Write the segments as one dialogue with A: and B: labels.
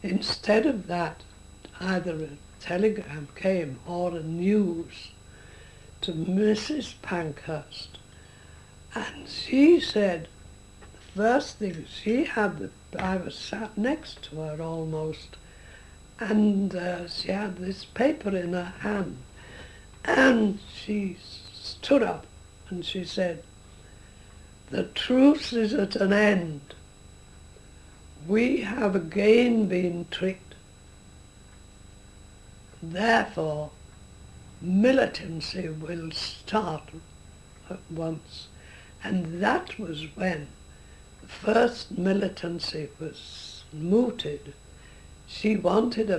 A: Instead of that, either a telegram came or a news to Mrs Pankhurst, and she said the first thing she had, I was sat next to her almost, and she had this paper in her hand, and she stood up and she said, "The truce is at an end. We have again been tricked. Therefore, militancy will start at once." And that was when the first militancy was mooted. She wanted a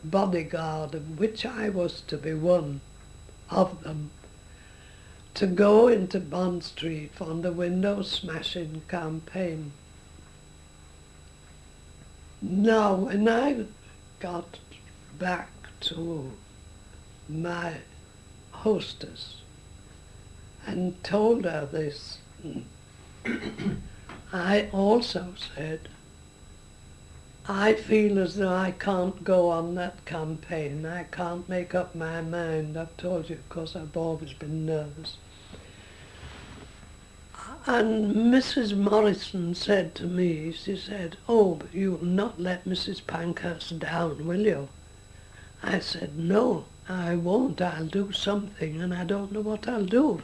A: bodyguard, of which I was to be one of them, to go into Bond Street on the window smashing campaign. Now, when I got back to my hostess and told her this, I also said, I feel as though I can't go on that campaign. I can't make up my mind. I've told you, of course, I've always been nervous. And Mrs Morrison said to me, she said, "Oh, but you will not let Mrs Pankhurst down, will you?" I said, "No, I won't. I'll do something, and I don't know what I'll do."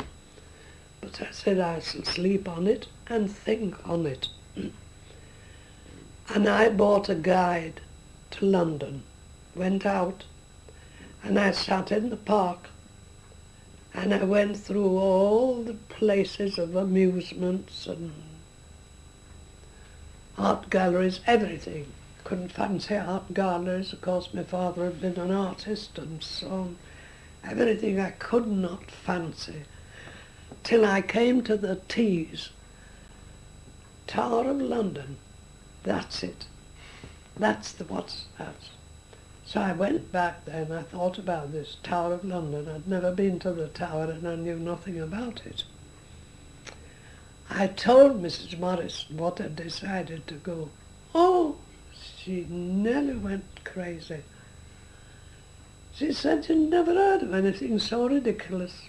A: But I said I shall sleep on it and think on it. And I bought a guide to London, went out, and I sat in the park, and I went through all the places of amusements and art galleries, everything. Couldn't fancy art galleries, of course my father had been an artist and so on. Everything I could not fancy, till I came to the Tees, Tower of London. That's it. That's the what's that. So I went back there and I thought about this Tower of London. I'd never been to the Tower and I knew nothing about it. I told Mrs Morrison what I'd decided to go. Oh, she nearly went crazy. She said she'd never heard of anything so ridiculous.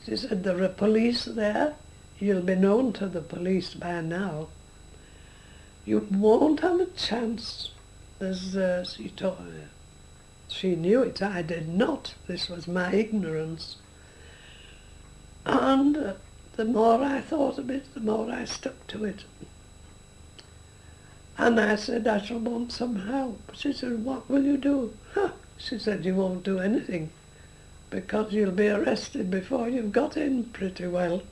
A: She said, "There are police there. You'll be known to the police by now. You won't have a chance." She told her. She knew it, I did not. This was my ignorance. And the more I thought of it, the more I stuck to it. And I said, "I shall want some help." She said, "What will you do?" She said, "You won't do anything, because you'll be arrested before you've got in pretty well."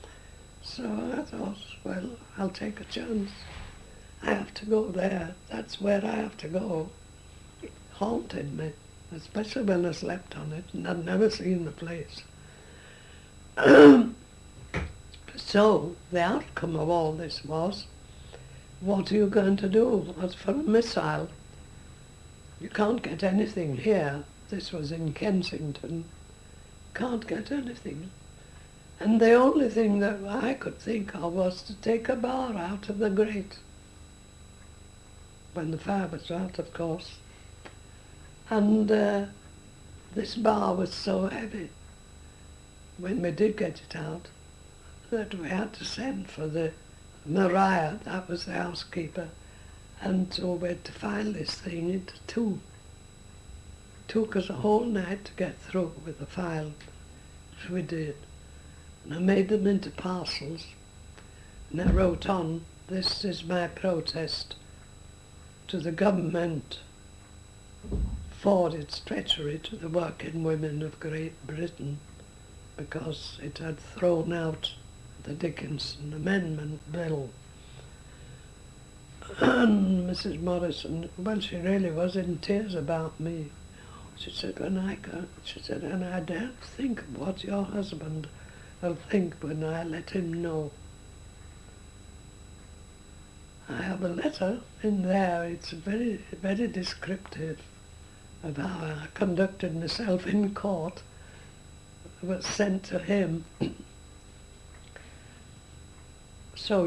A: So I thought, well, I'll take a chance. I have to go there. That's where I have to go. It haunted me, especially when I slept on it, and I'd never seen the place. So the outcome of all this was, what are you going to do? As for a missile, you can't get anything here. This was in Kensington. Can't get anything. And the only thing that I could think of was to take a bar out of the grate. When the fire was out, of course. And this bar was so heavy, when we did get it out, that we had to send for the Maria, that was the housekeeper, and so we had to file this thing into two. It took us a whole night to get through with the file, which we did. And I made them into parcels, and I wrote on, "This is my protest to the government for its treachery to the working women of Great Britain, because it had thrown out the Dickinson Amendment Bill." And Mrs Morrison, well, she really was in tears about me. She said, "And I don't think of what your husband will think when I let him know." I have a letter in there. It's very, very descriptive of how I conducted myself in court. It was sent to him. So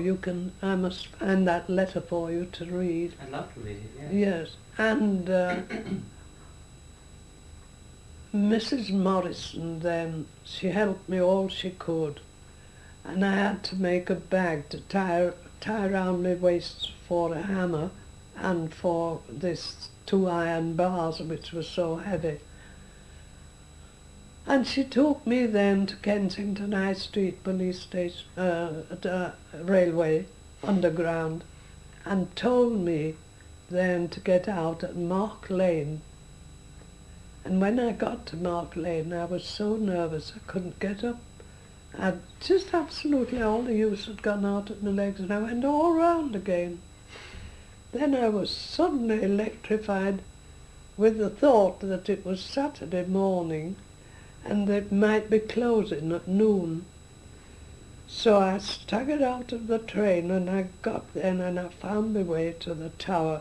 A: I must find that letter for you to read.
B: I'd love to read it, yeah.
A: Yes. And Mrs Morrison then, she helped me all she could, and I had to make a bag to tie around my waist for a hammer and for this 2 iron bars which were so heavy. And she took me then to Kensington High Street police station, railway, underground, and told me then to get out at Mark Lane. And when I got to Mark Lane, I was so nervous I couldn't get up. I'd just absolutely all the use had gone out of my legs, and I went all round again. Then I was suddenly electrified with the thought that it was Saturday morning and they might be closing at noon. So I staggered out of the train and I got there and I found my way to the tower.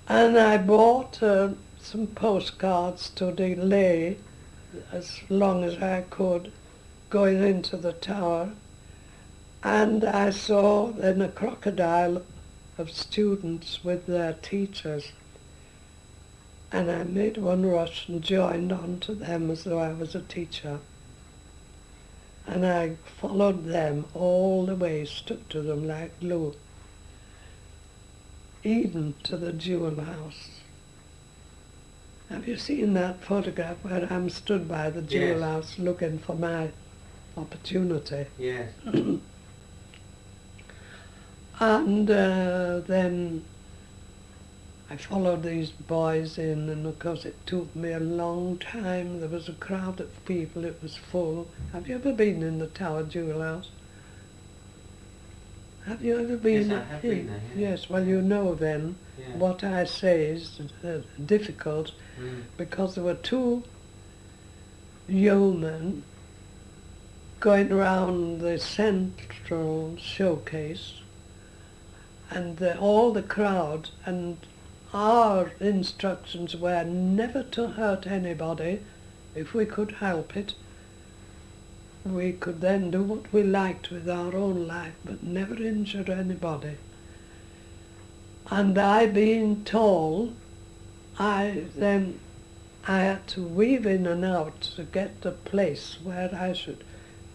A: And I bought some postcards to delay as long as I could going into the tower. And I saw then a crocodile of students with their teachers. And I made one rush and joined on to them as though I was a teacher. And I followed them all the way, stuck to them like glue, even to the jewel house. Have you seen that photograph where I'm stood by the jewel house looking for my opportunity?
B: Yes.
A: And then I followed these boys in, and of course it took me a long time. There was a crowd of people, it was full. Have you ever been in the Tower Jewel House? Have you ever been?
B: Yes, I have been there, yeah.
A: Yes, well you know then, what I say is difficult, because there were 2 yeomen going around the central showcase, and all the crowd, and our instructions were never to hurt anybody if we could help it. We could then do what we liked with our own life, but never injure anybody. And I being tall, I had to weave in and out to get the place where I should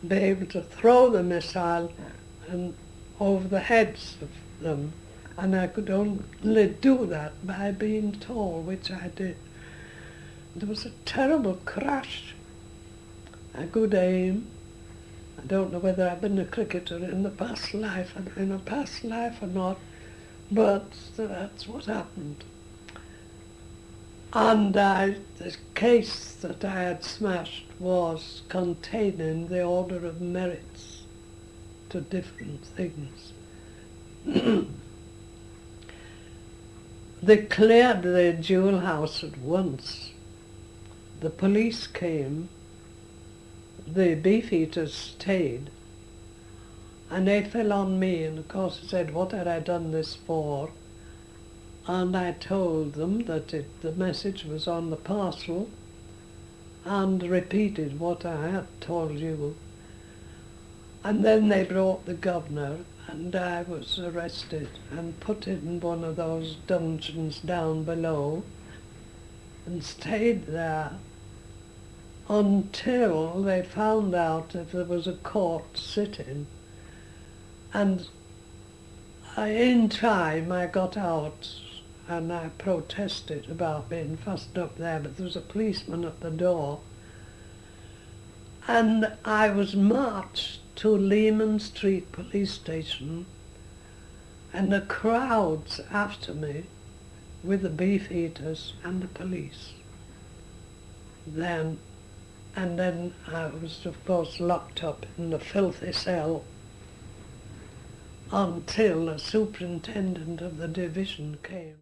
A: be able to throw the missile and over the heads of them. And I could only do that by being tall, which I did. There was a terrible crash, a good aim. I don't know whether I've been a cricketer in a past life or not, but that's what happened. And the case that I had smashed was containing the order of merits to different things. They cleared the jewel house at once. The police came, the beefeaters stayed, and they fell on me, and of course I said, what had I done this for? And I told them that the message was on the parcel, and repeated what I had told you. And then they brought the governor, and I was arrested and put in one of those dungeons down below and stayed there until they found out if there was a court sitting. And in time I got out and I protested about being fastened up there, but there was a policeman at the door. And I was marched to Lehman Street police station, and the crowds after me with the beefeaters and the police. And then I was of course locked up in the filthy cell until the superintendent of the division came.